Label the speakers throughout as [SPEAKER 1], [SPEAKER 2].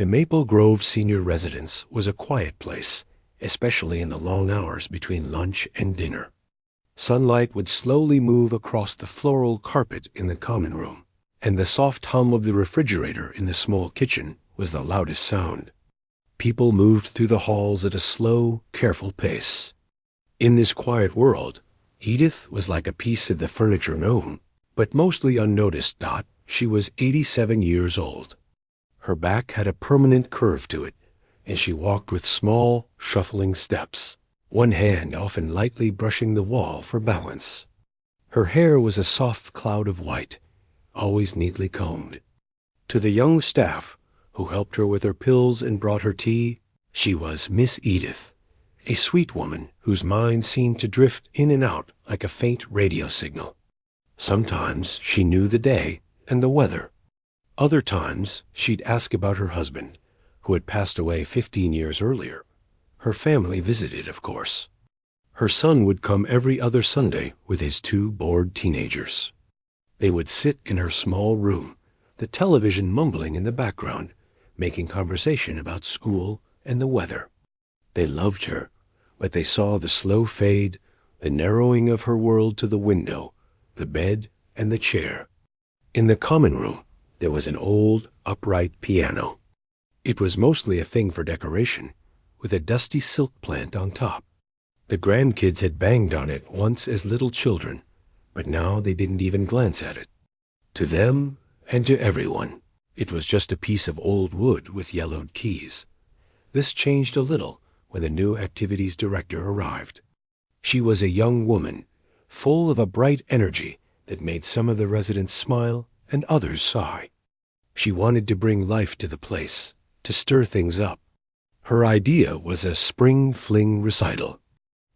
[SPEAKER 1] The Maple Grove Senior Residence was a quiet place, especially in the long hours between lunch and dinner. Sunlight would slowly move across the floral carpet in the common room, and the soft hum of the refrigerator in the small kitchen was the loudest sound. People moved through the halls at a slow, careful pace. In this quiet world, Edith was like a piece of the furniture known, but mostly unnoticed. She was 87 years old. Her back had a permanent curve to it, and she walked with small, shuffling steps, one hand often lightly brushing the wall for balance. Her hair was a soft cloud of white, always neatly combed. To the young staff, who helped her with her pills and brought her tea, she was Miss Edith, a sweet woman whose mind seemed to drift in and out like a faint radio signal. Sometimes she knew the day and the weather. Other times she'd ask about her husband, who had passed away 15 years earlier. Her family visited, of course. Her son would come every other Sunday with his 2 bored teenagers. They would sit in her small room, the television mumbling in the background, making conversation about school and the weather. They loved her, but they saw the slow fade, the narrowing of her world to the window, the bed, and the chair. In the common room, there was an old, upright piano. It was mostly a thing for decoration, with a dusty silk plant on top. The grandkids had banged on it once as little children, but now they didn't even glance at it. To them, and to everyone, it was just a piece of old wood with yellowed keys. This changed a little when the new activities director arrived. She was a young woman, full of a bright energy that made some of the residents smile and others sigh. She wanted to bring life to the place, to stir things up. Her idea was a spring fling recital,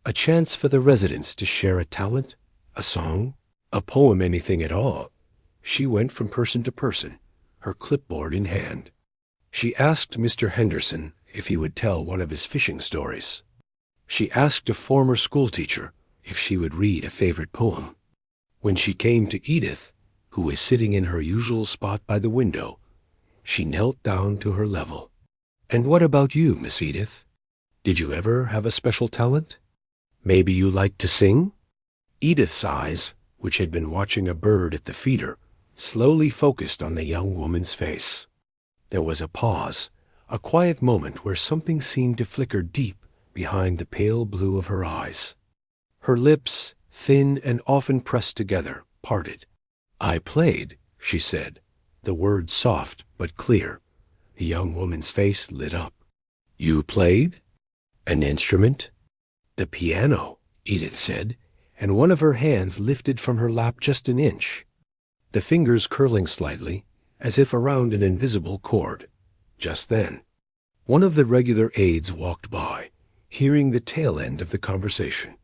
[SPEAKER 1] a chance for the residents to share a talent, a song, a poem, anything at all. She went from person to person, her clipboard in hand. She asked Mr. Henderson if he would tell one of his fishing stories. She asked a former schoolteacher if she would read a favorite poem. When she came to Edith, who was sitting in her usual spot by the window, she knelt down to her level. "And what about you, Miss Edith? Did you ever have a special talent? Maybe you liked to sing?" Edith's eyes, which had been watching a bird at the feeder, slowly focused on the young woman's face. There was a pause, a quiet moment where something seemed to flicker deep behind the pale blue of her eyes. Her lips, thin and often pressed together, parted. "I played," she said, the words soft but clear. The young woman's face lit up. "You played? An instrument?" "The piano," Edith said, and one of her hands lifted from her lap just an inch, the fingers curling slightly, as if around an invisible chord. Just then, one of the regular aides walked by, hearing the tail end of the conversation.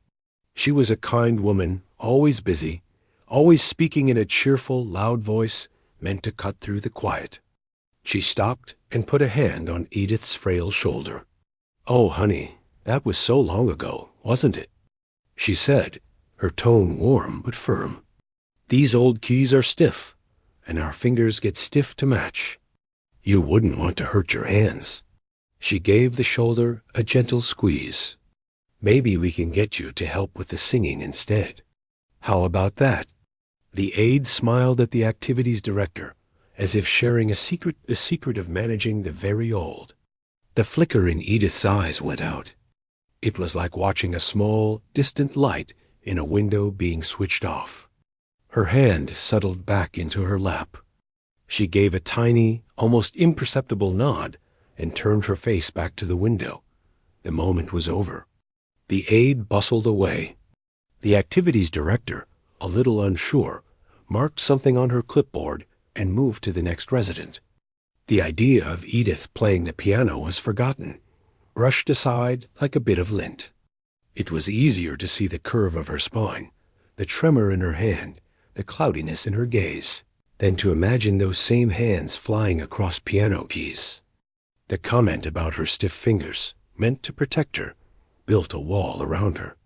[SPEAKER 1] She was a kind woman, always busy, always speaking in a cheerful, loud voice meant to cut through the quiet. She stopped and put a hand on Edith's frail shoulder. "Oh, honey, that was so long ago, wasn't it?" she said, her tone warm but firm. "These old keys are stiff, and our fingers get stiff to match. You wouldn't want to hurt your hands." She gave the shoulder a gentle squeeze. "Maybe we can get you to help with the singing instead. How about that?" The aide smiled at the activities director, as if sharing the secret of managing the very old. The flicker in Edith's eyes went out. It was like watching a small, distant light in a window being switched off. Her hand settled back into her lap. She gave a tiny, almost imperceptible nod and turned her face back to the window. The moment was over. The aide bustled away. The activities director, a little unsure, marked something on her clipboard and moved to the next resident. The idea of Edith playing the piano was forgotten, brushed aside like a bit of lint. It was easier to see the curve of her spine, the tremor in her hand, the cloudiness in her gaze, than to imagine those same hands flying across piano keys. The comment about her stiff fingers, meant to protect her, built a wall around her.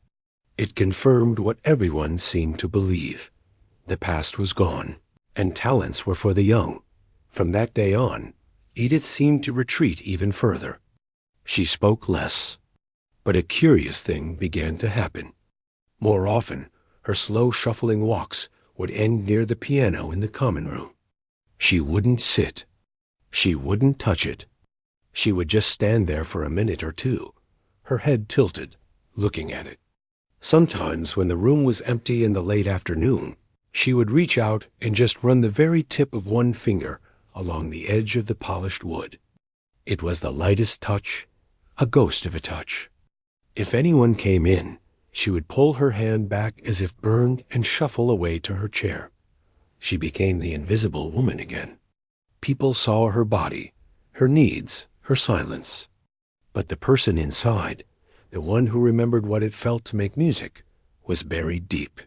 [SPEAKER 1] It confirmed what everyone seemed to believe. The past was gone, and talents were for the young. From that day on, Edith seemed to retreat even further. She spoke less. But a curious thing began to happen. More often, her slow shuffling walks would end near the piano in the common room. She wouldn't sit. She wouldn't touch it. She would just stand there for a minute or two, her head tilted, looking at it. Sometimes, when the room was empty in the late afternoon, she would reach out and just run the very tip of one finger along the edge of the polished wood. It was the lightest touch, a ghost of a touch. If anyone came in, she would pull her hand back as if burned and shuffle away to her chair. She became the invisible woman again. People saw her body, her needs, her silence. But the person inside, the one who remembered what it felt to make music, was buried deep.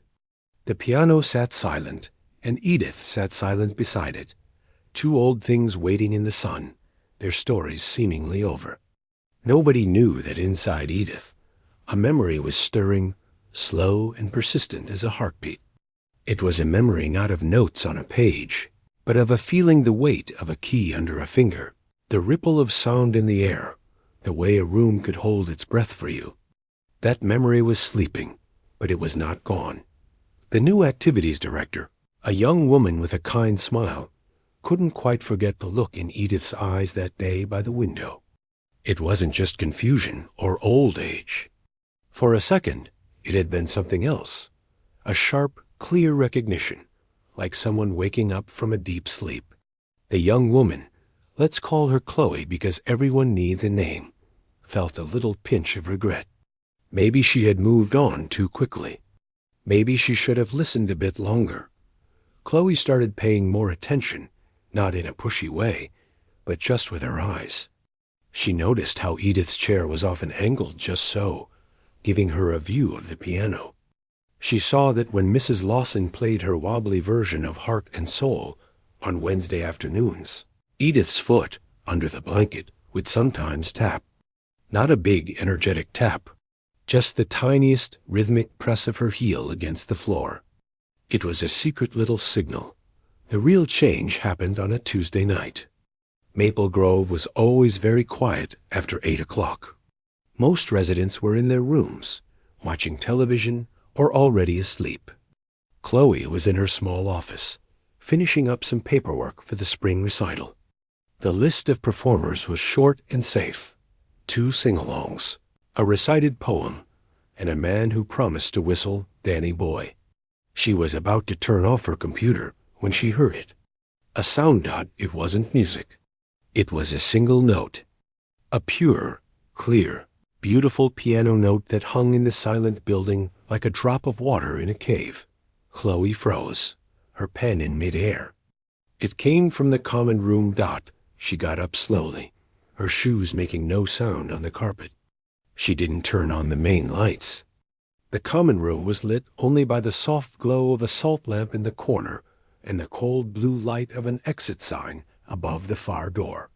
[SPEAKER 1] The piano sat silent, and Edith sat silent beside it, two old things waiting in the sun, their stories seemingly over. Nobody knew that inside Edith, a memory was stirring, slow and persistent as a heartbeat. It was a memory not of notes on a page, but of a feeling the weight of a key under a finger, the ripple of sound in the air, the way a room could hold its breath for you. That memory was sleeping, but it was not gone. The new activities director, a young woman with a kind smile, couldn't quite forget the look in Edith's eyes that day by the window. It wasn't just confusion or old age. For a second, it had been something else, a sharp, clear recognition, like someone waking up from a deep sleep. The young woman, let's call her Chloe because everyone needs a name, felt a little pinch of regret. Maybe she had moved on too quickly. Maybe she should have listened a bit longer. Chloe started paying more attention, not in a pushy way, but just with her eyes. She noticed how Edith's chair was often angled just so, giving her a view of the piano. She saw that when Mrs. Lawson played her wobbly version of Heart and Soul on Wednesday afternoons, Edith's foot, under the blanket, would sometimes tap. Not a big, energetic tap, just the tiniest rhythmic press of her heel against the floor. It was a secret little signal. The real change happened on a Tuesday night. Maple Grove was always very quiet after 8 o'clock. Most residents were in their rooms, watching television or already asleep. Chloe was in her small office, finishing up some paperwork for the spring recital. The list of performers was short and safe. 2 sing-alongs, a recited poem, and a man who promised to whistle Danny Boy. She was about to turn off her computer when she heard it. A sound dot. It wasn't music. It was a single note. A pure, clear, beautiful piano note that hung in the silent building like a drop of water in a cave. Chloe froze, her pen in midair. It came from the common room dot. She got up slowly, her shoes making no sound on the carpet. She didn't turn on the main lights. The common room was lit only by the soft glow of a salt lamp in the corner and the cold blue light of an exit sign above the far door.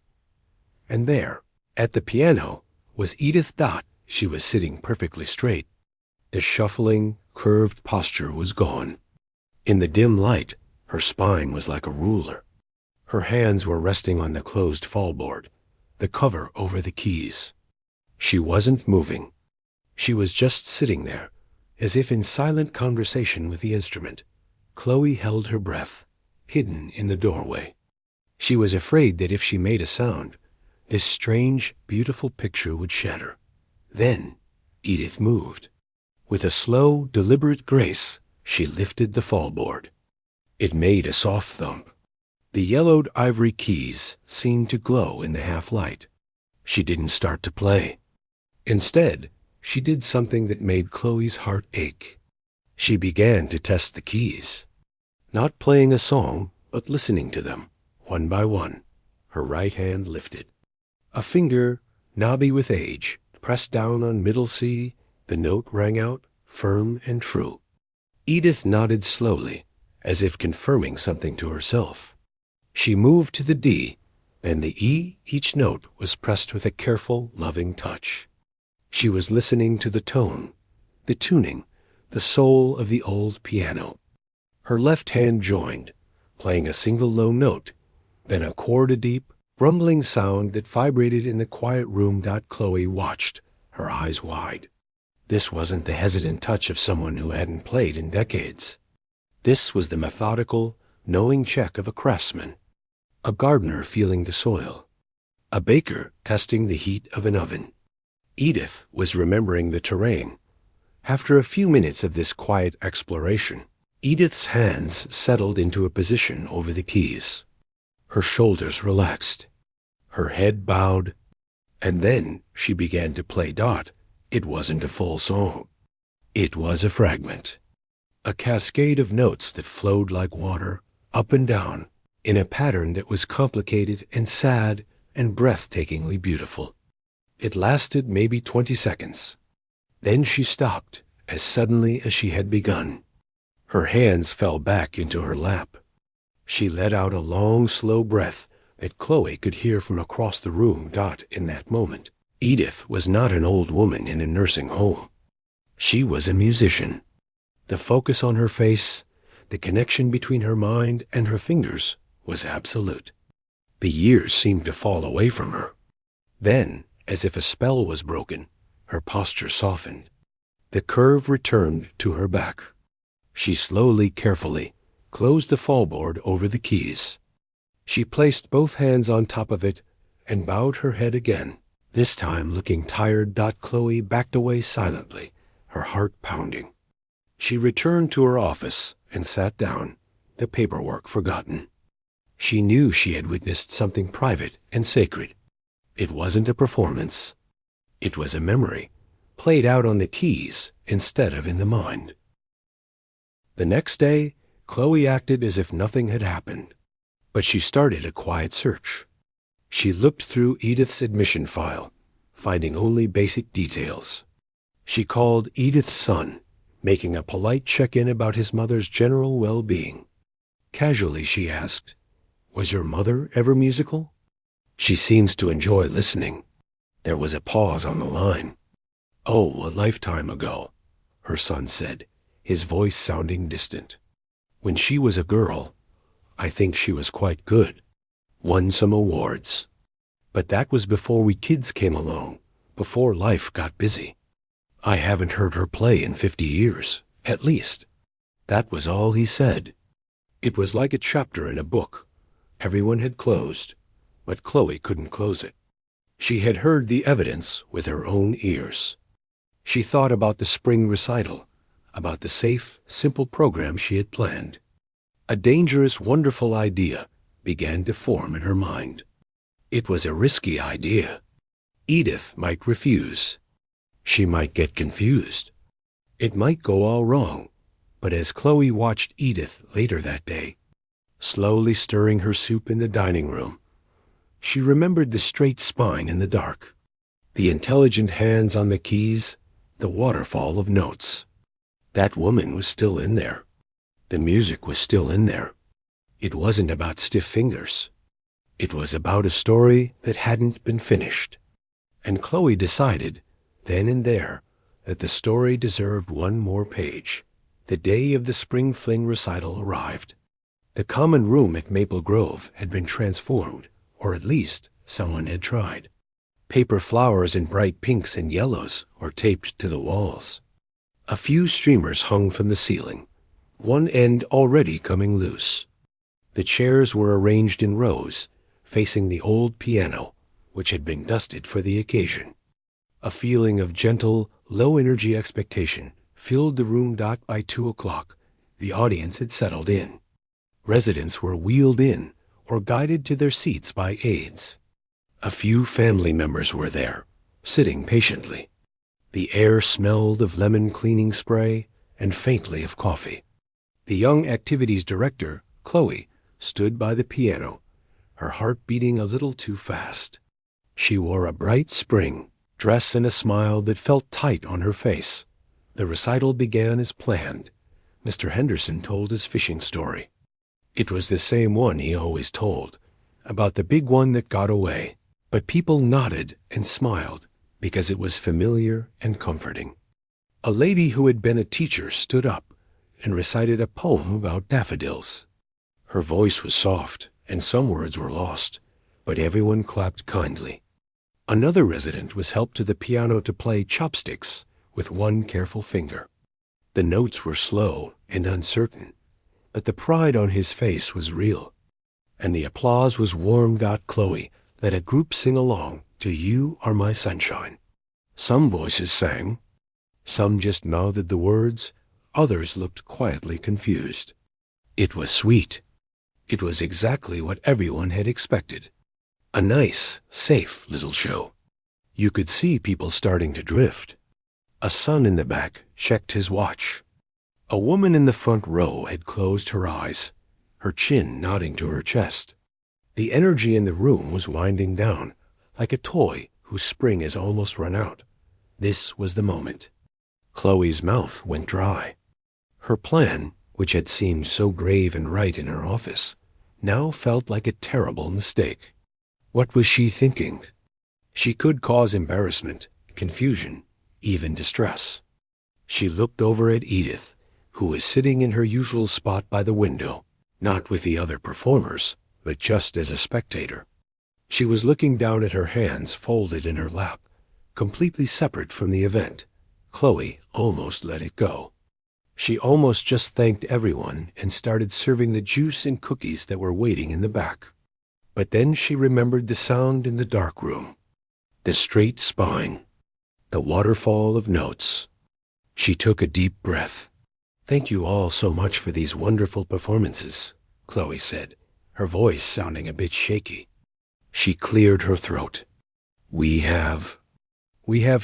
[SPEAKER 1] And there, at the piano, was Edith Dot. She was sitting perfectly straight. The shuffling, curved posture was gone. In the dim light, her spine was like a ruler. Her hands were resting on the closed fallboard, the cover over the keys. She wasn't moving. She was just sitting there, as if in silent conversation with the instrument. Chloe held her breath, hidden in the doorway. She was afraid that if she made a sound, this strange, beautiful picture would shatter. Then Edith moved. With a slow, deliberate grace, she lifted the fallboard. It made a soft thump. The yellowed ivory keys seemed to glow in the half-light. She didn't start to play. Instead, she did something that made Chloe's heart ache. She began to test the keys. Not playing a song, but listening to them, one by one, her right hand lifted. A finger, knobby with age, pressed down on middle C. The note rang out, firm and true. Edith nodded slowly, as if confirming something to herself. She moved to the D, and the E. Each note was pressed with a careful, loving touch. She was listening to the tone, the tuning, the soul of the old piano. Her left hand joined, playing a single low note, then a chord a deep, rumbling sound that vibrated in the quiet room. Chloe watched, her eyes wide. This wasn't the hesitant touch of someone who hadn't played in decades. This was the methodical, knowing check of a craftsman, a gardener feeling the soil, a baker testing the heat of an oven. Edith was remembering the terrain. After a few minutes of this quiet exploration, Edith's hands settled into a position over the keys. Her shoulders relaxed, her head bowed, and then she began to play. It wasn't a full song. It was a fragment, a cascade of notes that flowed like water, up and down, in a pattern that was complicated and sad and breathtakingly beautiful. It lasted maybe 20 seconds. Then she stopped as suddenly as she had begun. Her hands fell back into her lap. She let out a long, slow breath that Chloe could hear from across the room. In that moment, Edith was not an old woman in a nursing home. She was a musician. The focus on her face, the connection between her mind and her fingers was absolute. The years seemed to fall away from her. Then, as if a spell was broken, her posture softened. The curve returned to her back. She slowly, carefully, closed the fallboard over the keys. She placed both hands on top of it and bowed her head again, this time looking tired. Chloe backed away silently, her heart pounding. She returned to her office and sat down, the paperwork forgotten. She knew she had witnessed something private and sacred. It wasn't a performance. It was a memory, played out on the keys instead of in the mind. The next day, Chloe acted as if nothing had happened, but she started a quiet search. She looked through Edith's admission file, finding only basic details. She called Edith's son, making a polite check-in about his mother's general well-being. Casually she asked, "Was your mother ever musical?" "She seems to enjoy listening." There was a pause on the line. "Oh, a lifetime ago," her son said, his voice sounding distant. "When she was a girl, I think she was quite good. Won some awards. But that was before we kids came along, before life got busy. I haven't heard her play in 50 years, at least." That was all he said. It was like a chapter in a book. Everyone had closed, but Chloe couldn't close it. She had heard the evidence with her own ears. She thought about the spring recital, about the safe, simple program she had planned. A dangerous, wonderful idea began to form in her mind. It was a risky idea. Edith might refuse. She might get confused. It might go all wrong. But as Chloe watched Edith later that day, slowly stirring her soup in the dining room, she remembered the straight spine in the dark, the intelligent hands on the keys, the waterfall of notes. That woman was still in there. The music was still in there. It wasn't about stiff fingers. It was about a story that hadn't been finished. And Chloe decided, then and there, that the story deserved one more page. The day of the Spring Fling recital arrived. The common room at Maple Grove had been transformed, or at least someone had tried. Paper flowers in bright pinks and yellows were taped to the walls. A few streamers hung from the ceiling, one end already coming loose. The chairs were arranged in rows, facing the old piano, which had been dusted for the occasion. A feeling of gentle, low-energy expectation filled the room. By 2 o'clock, the audience had settled in. Residents were wheeled in or guided to their seats by aides. A few family members were there, sitting patiently. The air smelled of lemon cleaning spray and faintly of coffee. The young activities director, Chloe, stood by the piano, her heart beating a little too fast. She wore a bright spring dress and a smile that felt tight on her face. The recital began as planned. Mr. Henderson told his fishing story. It was the same one he always told, about the big one that got away. But people nodded and smiled because it was familiar and comforting. A lady who had been a teacher stood up and recited a poem about daffodils. Her voice was soft, and some words were lost, but everyone clapped kindly. Another resident was helped to the piano to play chopsticks with one careful finger. The notes were slow and uncertain, but the pride on his face was real, and the applause was warm. Chloe let a group sing along to You Are My Sunshine. Some voices sang, some just mouthed the words, others looked quietly confused. It was sweet. It was exactly what everyone had expected. A nice, safe little show. You could see people starting to drift. A son in the back checked his watch. A woman in the front row had closed her eyes, her chin nodding to her chest. The energy in the room was winding down, like a toy whose spring has almost run out. This was the moment. Chloe's mouth went dry. Her plan, which had seemed so grave and right in her office, now felt like a terrible mistake. What was she thinking? She could cause embarrassment, confusion, even distress. She looked over at Edith, who was sitting in her usual spot by the window, not with the other performers, but just as a spectator. She was looking down at her hands folded in her lap, completely separate from the event. Chloe almost let it go. She almost just thanked everyone and started serving the juice and cookies that were waiting in the back. But then she remembered the sound in the dark room, the straight spine, the waterfall of notes. She took a deep breath. "Thank you all so much for these wonderful performances," Chloe said, her voice sounding a bit shaky. She cleared her throat. We have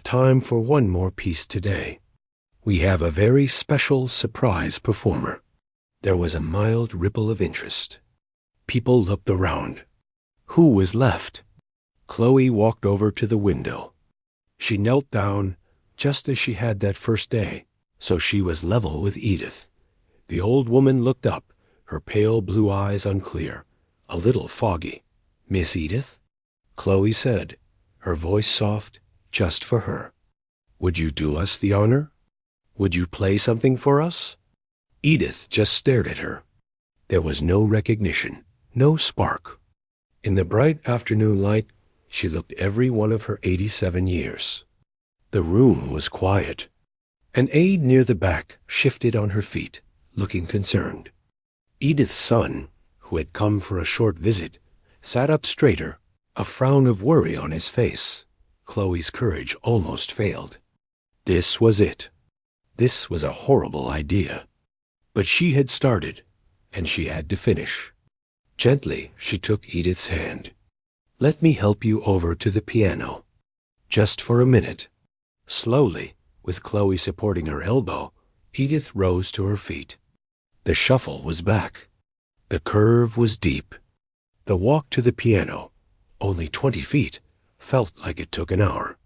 [SPEAKER 1] time for one more piece today. We have a very special surprise performer." There was a mild ripple of interest. People looked around. Who was left? Chloe walked over to the window. She knelt down, just as she had that first day, so she was level with Edith. The old woman looked up, her pale blue eyes unclear, a little foggy. "Miss Edith?" Chloe said, her voice soft, just for her. "Would you do us the honor? Would you play something for us?" Edith just stared at her. There was no recognition, no spark. In the bright afternoon light, she looked every one of her 87 years. The room was quiet. An aide near the back shifted on her feet, looking concerned. Edith's son, who had come for a short visit, sat up straighter, a frown of worry on his face. Chloe's courage almost failed. This was it. This was a horrible idea. But she had started, and she had to finish. Gently, she took Edith's hand. "Let me help you over to the piano. Just for a minute." Slowly, with Chloe supporting her elbow, Edith rose to her feet. The shuffle was back. The curve was deep. The walk to the piano, only 20 feet, felt like it took an hour.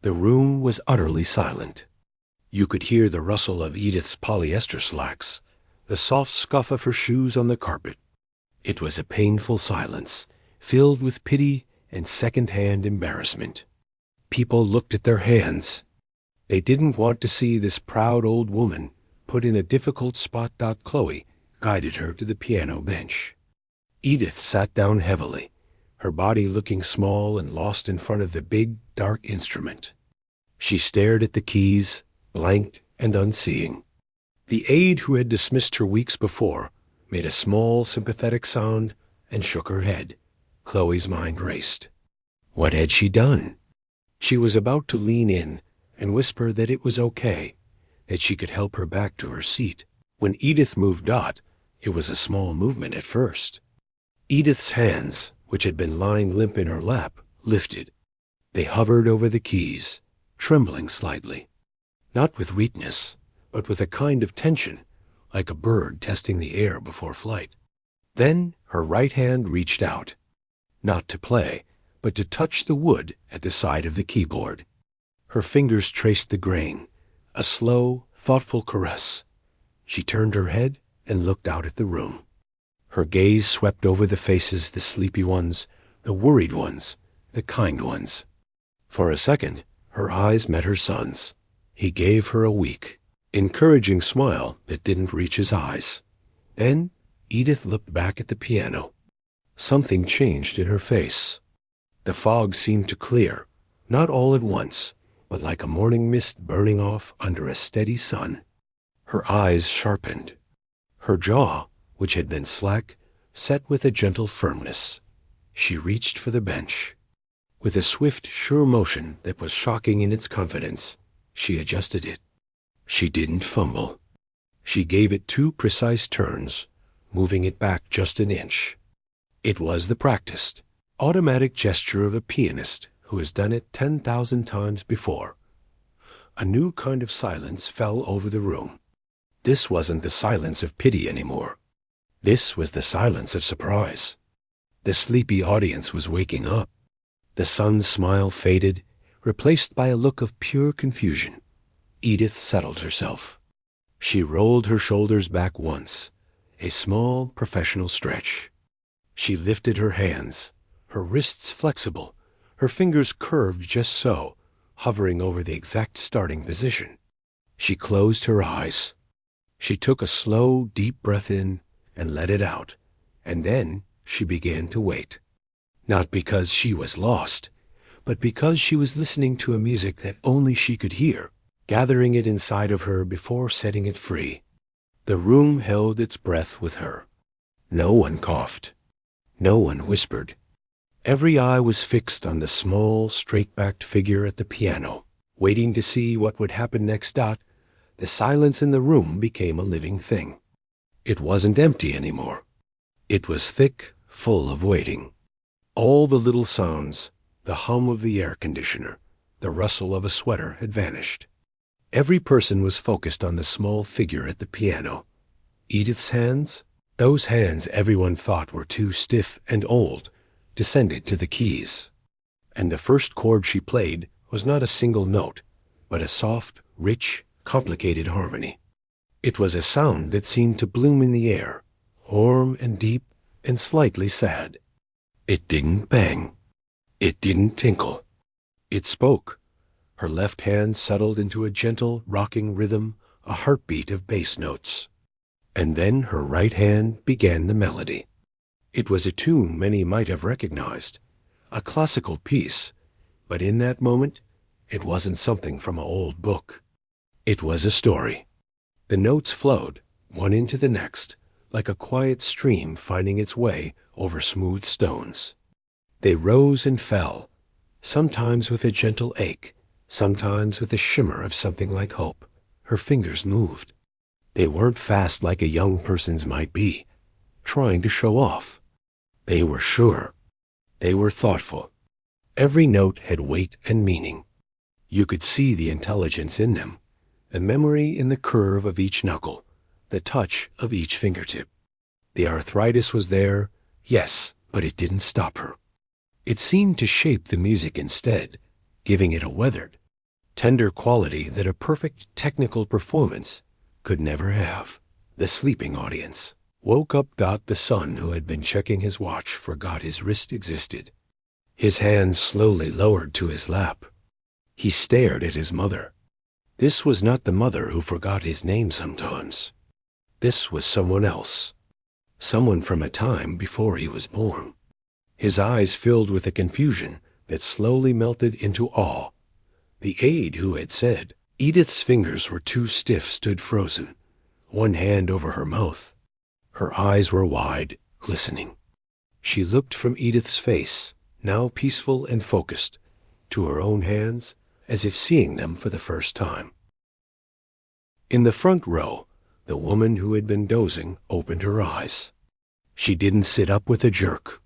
[SPEAKER 1] The room was utterly silent. You could hear the rustle of Edith's polyester slacks, the soft scuff of her shoes on the carpet. It was a painful silence, filled with pity and second-hand embarrassment. People looked at their hands. They didn't want to see this proud old woman put in a difficult spot. Chloe guided her to the piano bench. Edith sat down heavily, her body looking small and lost in front of the big, dark instrument. She stared at the keys, blank and unseeing. The aide who had dismissed her weeks before made a small, sympathetic sound and shook her head. Chloe's mind raced. What had she done? She was about to lean in and whisper that it was okay, that she could help her back to her seat. When Edith moved Dot, it was a small movement at first. Edith's hands, which had been lying limp in her lap, lifted. They hovered over the keys, trembling slightly. Not with weakness, but with a kind of tension, like a bird testing the air before flight. Then her right hand reached out, not to play, but to touch the wood at the side of the keyboard. Her fingers traced the grain, a slow, thoughtful caress. She turned her head and looked out at the room. Her gaze swept over the faces, the sleepy ones, the worried ones, the kind ones. For a second, her eyes met her son's. He gave her a weak, encouraging smile that didn't reach his eyes. Then Edith looked back at the piano. Something changed in her face. The fog seemed to clear, not all at once, but like a morning mist burning off under a steady sun. Her eyes sharpened. Her jaw, which had been slack, set with a gentle firmness. She reached for the bench. With a swift, sure motion that was shocking in its confidence, she adjusted it. She didn't fumble. She gave it 2 precise turns, moving it back just an inch. It was the practiced, automatic gesture of a pianist who has done it 10,000 times before. A new kind of silence fell over the room. This wasn't the silence of pity anymore. This was the silence of surprise. The sleepy audience was waking up. The sun's smile faded, replaced by a look of pure confusion. Edith settled herself. She rolled her shoulders back once, a small professional stretch. She lifted her hands, her wrists flexible, her fingers curved just so, hovering over the exact starting position. She closed her eyes. She took a slow, deep breath in and let it out, and then she began to wait. Not because she was lost, but because she was listening to a music that only she could hear, gathering it inside of her before setting it free. The room held its breath with her. No one coughed. No one whispered. Every eye was fixed on the small, straight-backed figure at the piano, waiting to see what would happen next. The silence in the room became a living thing. It wasn't empty anymore. It was thick, full of waiting. All the little sounds, the hum of the air conditioner, the rustle of a sweater had vanished. Every person was focused on the small figure at the piano. Edith's hands, those hands everyone thought were too stiff and old, descended to the keys. And the first chord she played was not a single note, but a soft, rich, complicated harmony. It was a sound that seemed to bloom in the air, warm and deep and slightly sad. It didn't bang. It didn't tinkle. It spoke. Her left hand settled into a gentle, rocking rhythm, a heartbeat of bass notes. And then her right hand began the melody. It was a tune many might have recognized, a classical piece, but in that moment, it wasn't something from an old book. It was a story. The notes flowed, one into the next, like a quiet stream finding its way over smooth stones. They rose and fell, sometimes with a gentle ache, sometimes with a shimmer of something like hope. Her fingers moved. They weren't fast like a young person's might be, trying to show off. They were sure. They were thoughtful. Every note had weight and meaning. You could see the intelligence in them, the memory in the curve of each knuckle, the touch of each fingertip. The arthritis was there, yes, but it didn't stop her. It seemed to shape the music instead, giving it a weathered, tender quality that a perfect technical performance could never have. The sleeping audience woke up. The son, who had been checking his watch, forgot his wrist existed. His hand slowly lowered to his lap. He stared at his mother. This was not the mother who forgot his name sometimes. This was someone else. Someone from a time before he was born. His eyes filled with a confusion that slowly melted into awe. The aide who had said Edith's fingers were too stiff stood frozen, one hand over her mouth. Her eyes were wide, glistening. She looked from Edith's face, now peaceful and focused, to her own hands, as if seeing them for the first time. In the front row, the woman who had been dozing opened her eyes. She didn't sit up with a jerk.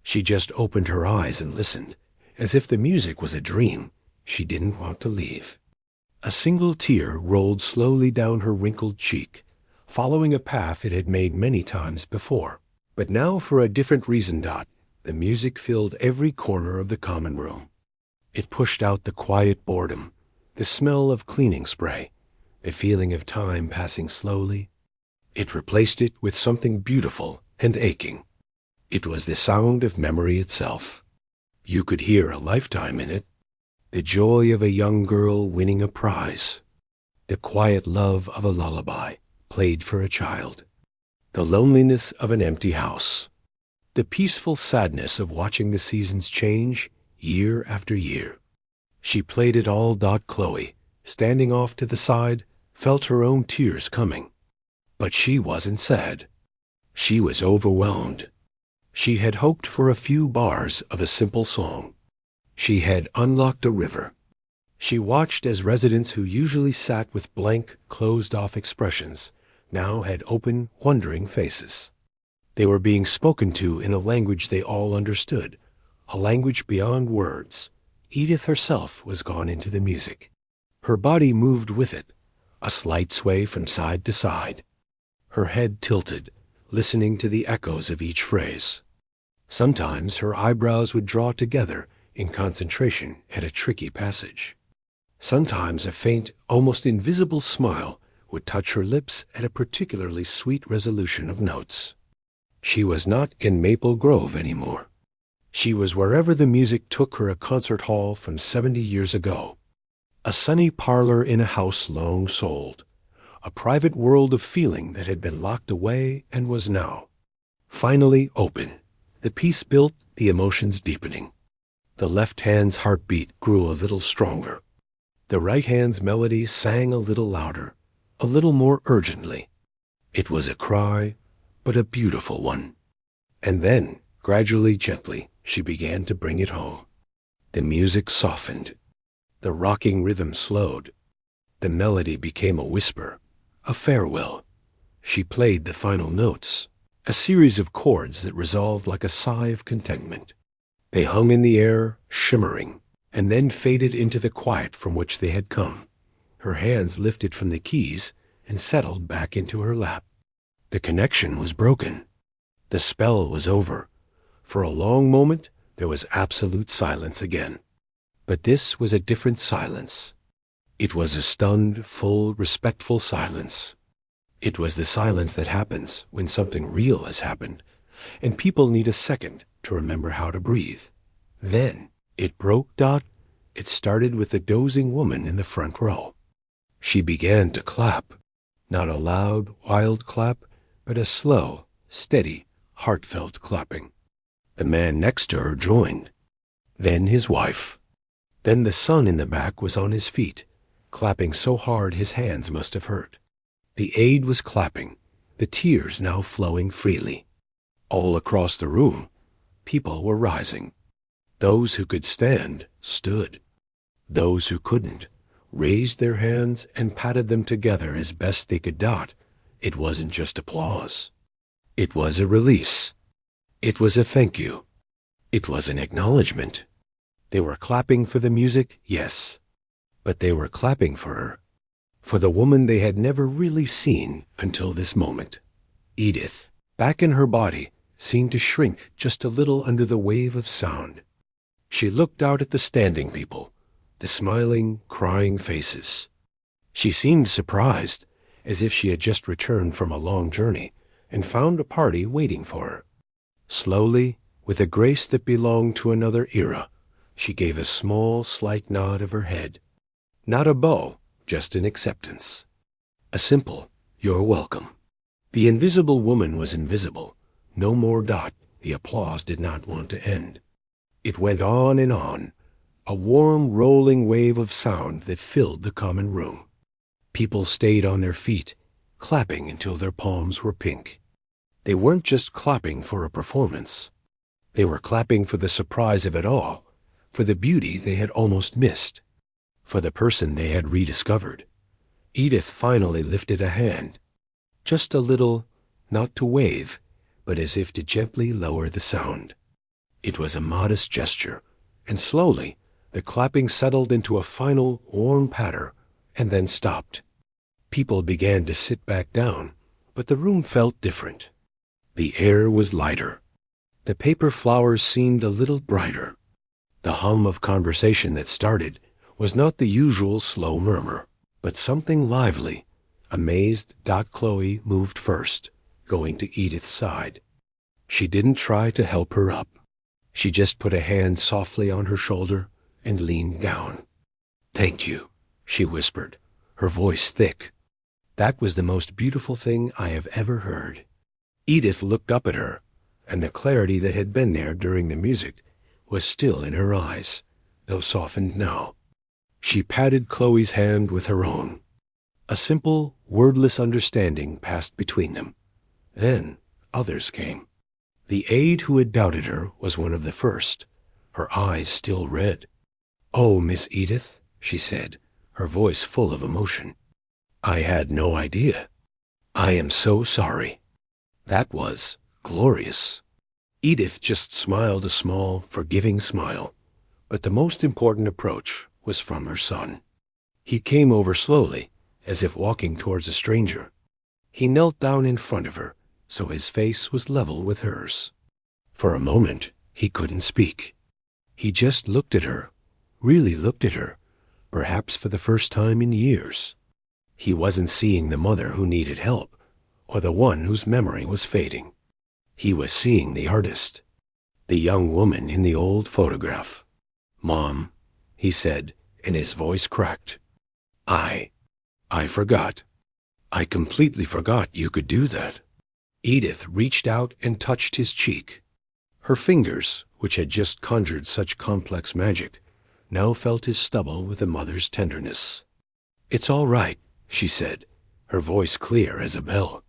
[SPEAKER 1] She just opened her eyes and listened, as if the music was a dream she didn't want to leave. A single tear rolled slowly down her wrinkled cheek, following a path it had made many times before. But now for a different reason. The music filled every corner of the common room. It pushed out the quiet boredom, the smell of cleaning spray, the feeling of time passing slowly. It replaced it with something beautiful and aching. It was the sound of memory itself. You could hear a lifetime in it. The joy of a young girl winning a prize. The quiet love of a lullaby played for a child. The loneliness of an empty house. The peaceful sadness of watching the seasons change year after year. She played it all. Chloe, standing off to the side, felt her own tears coming. But she wasn't sad. She was overwhelmed. She had hoped for a few bars of a simple song. She had unlocked a river. She watched as residents who usually sat with blank, closed-off expressions now had open, wondering faces. They were being spoken to in a language they all understood, a language beyond words. Edith herself was gone into the music. Her body moved with it, a slight sway from side to side. Her head tilted, listening to the echoes of each phrase. Sometimes her eyebrows would draw together in concentration at a tricky passage. Sometimes a faint, almost invisible smile would touch her lips at a particularly sweet resolution of notes. She was not in Maple Grove anymore. She was wherever the music took her, a concert hall from 70 years ago. A sunny parlor in a house long sold. A private world of feeling that had been locked away and was now finally open. The peace built, the emotions deepening. The left hand's heartbeat grew a little stronger. The right hand's melody sang a little louder, a little more urgently. It was a cry, but a beautiful one. And then, gradually, gently, she began to bring it home. The music softened. The rocking rhythm slowed. The melody became a whisper, a farewell. She played the final notes, a series of chords that resolved like a sigh of contentment. They hung in the air, shimmering, and then faded into the quiet from which they had come. Her hands lifted from the keys and settled back into her lap. The connection was broken. The spell was over. For a long moment, there was absolute silence again. But this was a different silence. It was a stunned, full, respectful silence. It was the silence that happens when something real has happened, and people need a second to remember how to breathe. Then it broke. It started with the dozing woman in the front row. She began to clap, not a loud, wild clap, but a slow, steady, heartfelt clapping. The man next to her joined. Then his wife. Then the son in the back was on his feet, clapping so hard his hands must have hurt. The aide was clapping, the tears now flowing freely. All across the room, people were rising. Those who could stand stood. Those who couldn't raised their hands and patted them together as best they could. It wasn't just applause. It was a release. It was a thank you. It was an acknowledgement. They were clapping for the music, yes, but they were clapping for her, for the woman they had never really seen until this moment. Edith, back in her body, seemed to shrink just a little under the wave of sound. She looked out at the standing people, the smiling, crying faces. She seemed surprised, as if she had just returned from a long journey and found a party waiting for her. Slowly, with a grace that belonged to another era, she gave a small, slight nod of her head. Not a bow, just an acceptance. A simple, "You're welcome." The invisible woman was invisible. No more. The applause did not want to end. It went on and on, a warm, rolling wave of sound that filled the common room. People stayed on their feet, clapping until their palms were pink. They weren't just clapping for a performance. They were clapping for the surprise of it all, for the beauty they had almost missed, for the person they had rediscovered. Edith finally lifted a hand, just a little, not to wave, but as if to gently lower the sound. It was a modest gesture, and slowly the clapping settled into a final warm patter and then stopped. People began to sit back down, but the room felt different. The air was lighter. The paper flowers seemed a little brighter. The hum of conversation that started was not the usual slow murmur, but something lively. Amazed, Chloe moved first, going to Edith's side. She didn't try to help her up. She just put a hand softly on her shoulder and leaned down. "Thank you," she whispered, her voice thick. "That was the most beautiful thing I have ever heard." Edith looked up at her, and the clarity that had been there during the music was still in her eyes, though softened now. She patted Chloe's hand with her own. A simple, wordless understanding passed between them. Then others came. The aide who had doubted her was one of the first, her eyes still red. "Oh, Miss Edith," she said, her voice full of emotion. "I had no idea. I am so sorry." That was glorious. Edith just smiled a small, forgiving smile, but the most important approach was from her son. He came over slowly, as if walking towards a stranger. He knelt down in front of her, so his face was level with hers. For a moment, he couldn't speak. He just looked at her, really looked at her, perhaps for the first time in years. He wasn't seeing the mother who needed help, or the one whose memory was fading. He was seeing the artist, the young woman in the old photograph. "Mom," he said, and his voice cracked. I forgot. I completely forgot you could do that." Edith reached out and touched his cheek. Her fingers, which had just conjured such complex magic, now felt his stubble with a mother's tenderness. "It's all right," she said, her voice clear as a bell.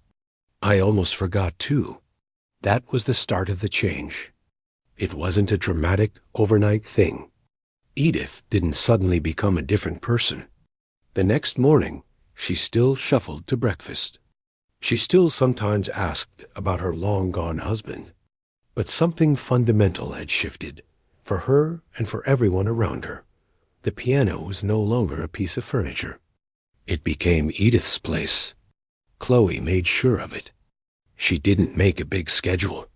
[SPEAKER 1] "I almost forgot, too." That was the start of the change. It wasn't a dramatic, overnight thing. Edith didn't suddenly become a different person. The next morning, she still shuffled to breakfast. She still sometimes asked about her long-gone husband. But something fundamental had shifted, for her and for everyone around her. The piano was no longer a piece of furniture. It became Edith's place. Chloe made sure of it. She didn't make a big schedule.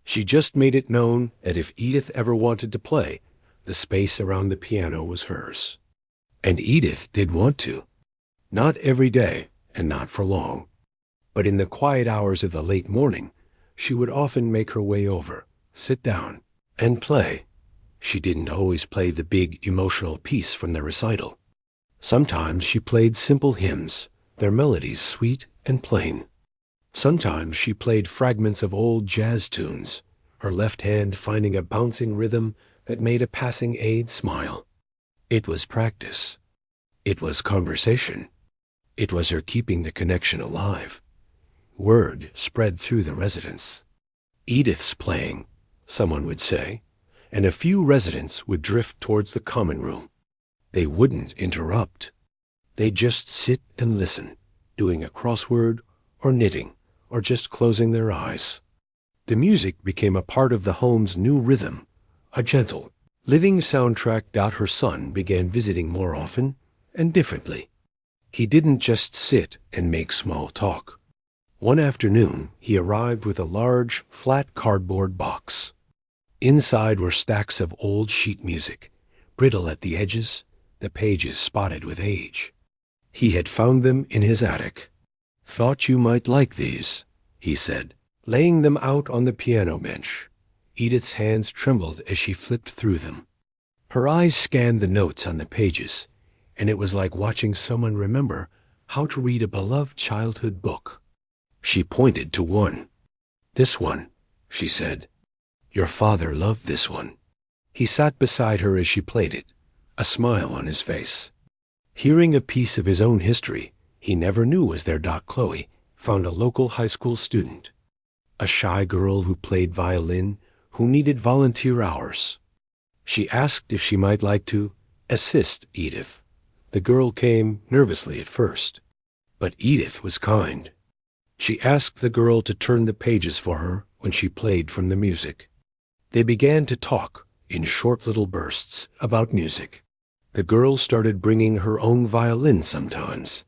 [SPEAKER 1] She just made it known that if Edith ever wanted to play, the space around the piano was hers. And Edith did want to. Not every day, and not for long. But in the quiet hours of the late morning, she would often make her way over, sit down, and play. She didn't always play the big emotional piece from the recital. Sometimes she played simple hymns, their melodies sweet and plain. Sometimes she played fragments of old jazz tunes, her left hand finding a bouncing rhythm that made a passing aide smile. It was practice. It was conversation. It was her keeping the connection alive. Word spread through the residence. "Edith's playing," someone would say, and a few residents would drift towards the common room. They wouldn't interrupt. They'd just sit and listen, doing a crossword or knitting or just closing their eyes. The music became a part of the home's new rhythm, a gentle, living soundtrack. Her son began visiting more often and differently. He didn't just sit and make small talk. One afternoon, he arrived with a large, flat cardboard box. Inside were stacks of old sheet music, brittle at the edges, the pages spotted with age. He had found them in his attic. "Thought you might like these," he said, laying them out on the piano bench. Edith's hands trembled as she flipped through them. Her eyes scanned the notes on the pages, and it was like watching someone remember how to read a beloved childhood book. She pointed to one. "This one," she said. "Your father loved this one." He sat beside her as she played it, a smile on his face. Hearing a piece of his own history he never knew was there, Chloe found a local high school student, a shy girl who played violin, who needed volunteer hours. She asked if she might like to assist Edith. The girl came nervously at first, but Edith was kind. She asked the girl to turn the pages for her when she played from the music. They began to talk, in short little bursts, about music. The girl started bringing her own violin sometimes.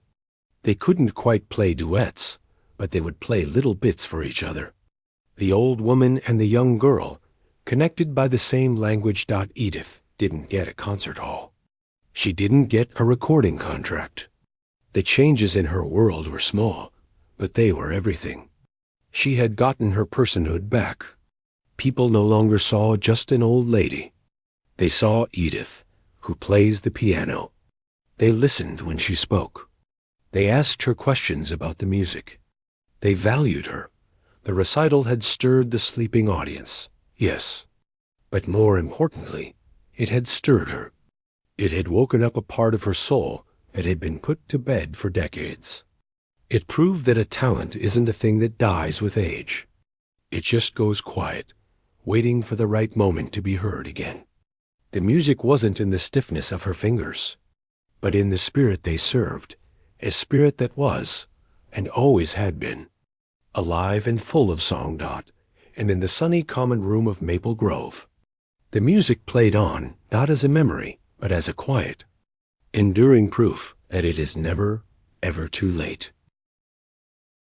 [SPEAKER 1] They couldn't quite play duets, but they would play little bits for each other. The old woman and the young girl, connected by the same language. Edith didn't get a concert hall. She didn't get a recording contract. The changes in her world were small, but they were everything. She had gotten her personhood back. People no longer saw just an old lady. They saw Edith, who plays the piano. They listened when she spoke. They asked her questions about the music. They valued her, The recital had stirred the sleeping audience, yes. But more importantly, it had stirred her. It had woken up a part of her soul that had been put to bed for decades. It proved that a talent isn't a thing that dies with age. It just goes quiet, waiting for the right moment to be heard again. The music wasn't in the stiffness of her fingers, but in the spirit they served, a spirit that was, and always had been, alive and full of song. And in the sunny common room of Maple Grove, the music played on, not as a memory, but as a quiet, enduring proof that it is never, ever too late.